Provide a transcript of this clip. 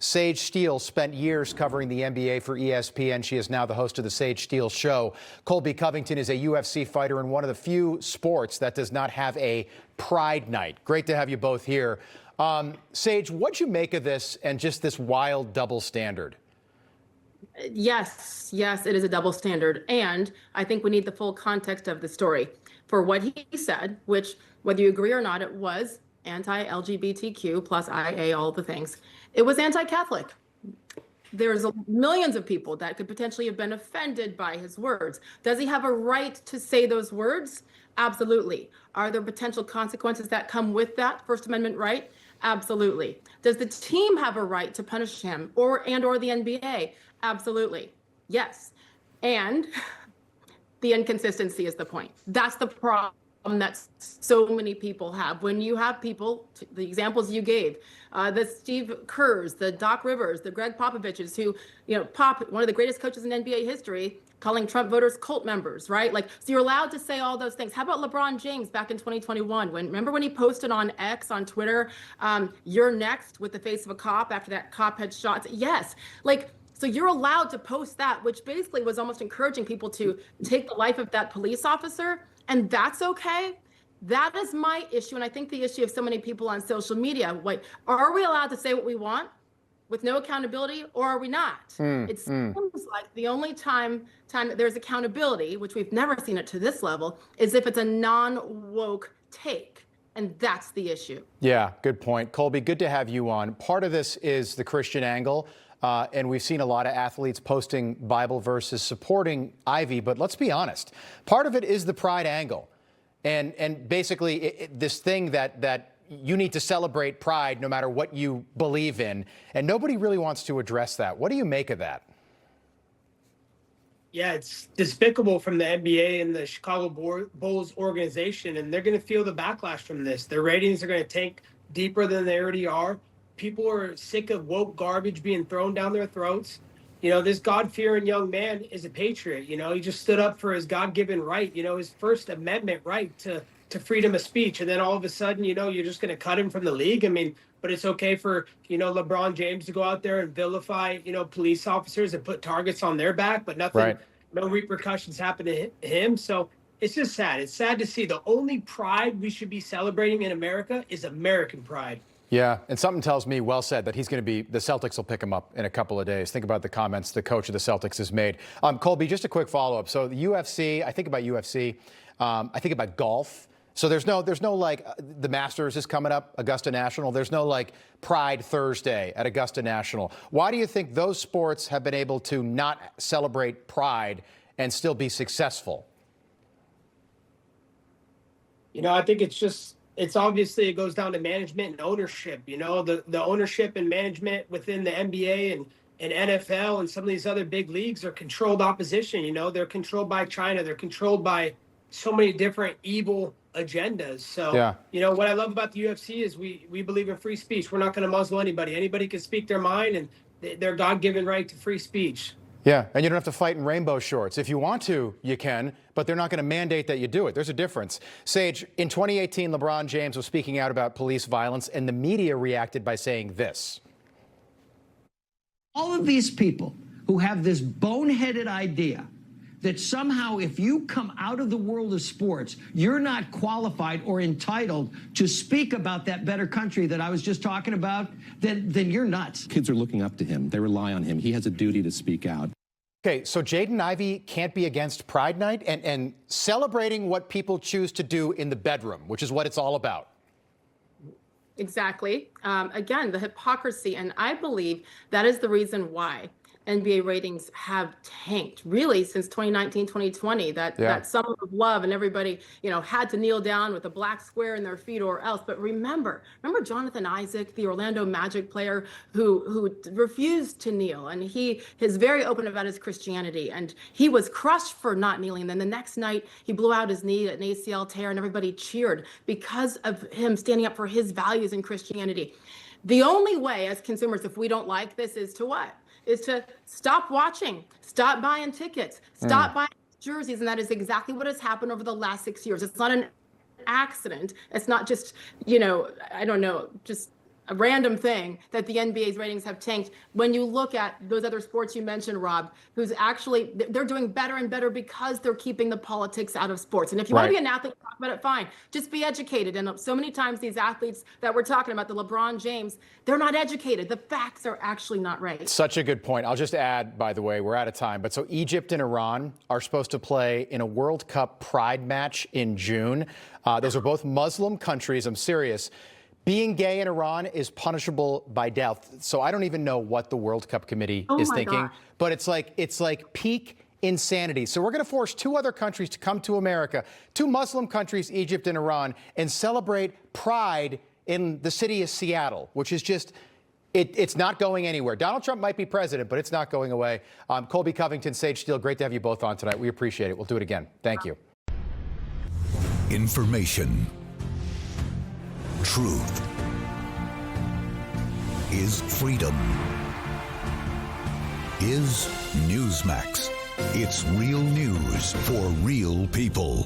Sage Steele spent years covering the NBA for ESPN. She is now the host of the Sage Steele Show. Colby Covington is a UFC fighter and one of the few sports that does not have a Pride Night. Great to have you both here. Sage, what'd you make of this and just this wild double standard? Yes, it is a double standard. And I think we need the full context of the story. For what he said, which, whether you agree or not, it was anti-LGBTQ plus IA, all the things. It was anti-Catholic. There's millions of people that could potentially have been offended by his words. Does he have a right to say those words? Absolutely. Are there potential consequences that come with that First Amendment right? Absolutely. Does the team have a right to punish him or the NBA? Absolutely. Yes. And the inconsistency is the point. That's the problem that so many people have. When you have people, the examples you gave, the Steve Kerrs, the Doc Rivers, the Greg Popoviches, who, Pop, one of the greatest coaches in NBA history, calling Trump voters cult members, right? So you're allowed to say all those things. How about LeBron James back in 2021? Remember when he posted on X, on Twitter, "You're next," with the face of a cop after that cop had shot? Yes. So you're allowed to post that, which basically was almost encouraging people to take the life of that police officer, and that's okay. That is my issue, and I think the issue of so many people on social media. Are we allowed to say what we want with no accountability, or are we not? It seems like the only time that there's accountability, which we've never seen it to this level, is if it's a non-woke take. And that's the issue. Yeah, good point. Colby, good to have you on. Part of this is the Christian angle. And we've seen a lot of athletes posting Bible verses supporting Ivy, but let's be honest. Part of it is the pride angle. And basically this thing that you need to celebrate pride no matter what you believe in. And nobody really wants to address that. What do you make of that? Yeah, it's despicable from the NBA and the Chicago Bulls organization, and they're going to feel the backlash from this. Their ratings are going to tank deeper than they already are. People are sick of woke garbage being thrown down their throats. This God-fearing young man is a patriot. He just stood up for his God-given right, his First Amendment right to freedom of speech. And then all of a sudden, you're just going to cut him from the league. But it's okay for, LeBron James to go out there and vilify, police officers and put targets on their back, but nothing, right. No repercussions happen to him. So it's just sad. It's sad to see the only pride we should be celebrating in America is American pride. Yeah, and something tells me, well said, that the Celtics will pick him up in a couple of days. Think about the comments the coach of the Celtics has made. Colby, just a quick follow-up. So the UFC, I think about UFC, I think about golf. So there's no the Masters is coming up, Augusta National. There's no Pride Thursday at Augusta National. Why do you think those sports have been able to not celebrate pride and still be successful? I think it's obviously it goes down to management and ownership. The ownership and management within the NBA and NFL and some of these other big leagues are controlled opposition. They're controlled by China. They're controlled by so many different evil agendas. So, yeah. What I love about the UFC is we believe in free speech. We're not going to muzzle anybody. Anybody can speak their mind and their God-given right to free speech. Yeah, and you don't have to fight in rainbow shorts. If you want to, you can, but they're not going to mandate that you do it. There's a difference. Sage, in 2018, LeBron James was speaking out about police violence, and the media reacted by saying this. All of these people who have this boneheaded idea that somehow if you come out of the world of sports, you're not qualified or entitled to speak about that better country that I was just talking about, then you're nuts. Kids are looking up to him. They rely on him. He has a duty to speak out. Okay, so Jaden Ivey can't be against Pride Night and celebrating what people choose to do in the bedroom, which is what it's all about. Exactly. Again, the hypocrisy, and I believe that is the reason why NBA ratings have tanked really since 2019, 2020, that summer of love and everybody, had to kneel down with a black square in their feet or else. But remember Jonathan Isaac, the Orlando Magic player who refused to kneel, and he is very open about his Christianity, and he was crushed for not kneeling. Then the next night he blew out his knee, an ACL tear, and everybody cheered because of him standing up for his values in Christianity. The only way as consumers, if we don't like this, is to what? Is to stop watching, stop buying tickets, stop buying jerseys. And that is exactly what has happened over the last 6 years. It's not an accident. It's not just, just a random thing that the NBA's ratings have tanked when you look at those other sports you mentioned, Rob, who's actually, they're doing better and better because they're keeping the politics out of sports. And if you want to be an athlete, talk about it, fine. Just be educated. And so many times these athletes that we're talking about, the LeBron James, they're not educated. The facts are actually not right. Such a good point. I'll just add, by the way, we're out of time, but so Egypt and Iran are supposed to play in a World Cup Pride match in June. Those are both Muslim countries. I'm serious. Being gay in Iran is punishable by death. So I don't even know what the World Cup committee is thinking, but it's like peak insanity. So we're going to force two other countries to come to America, two Muslim countries, Egypt and Iran, and celebrate Pride in the city of Seattle, which is just, it's not going anywhere. Donald Trump might be president, but it's not going away. Colby, Covington, Sage Steele, great to have you both on tonight. We appreciate it. We'll do it again. Thank you. Information. Truth is freedom. Is Newsmax. It's real news for real people.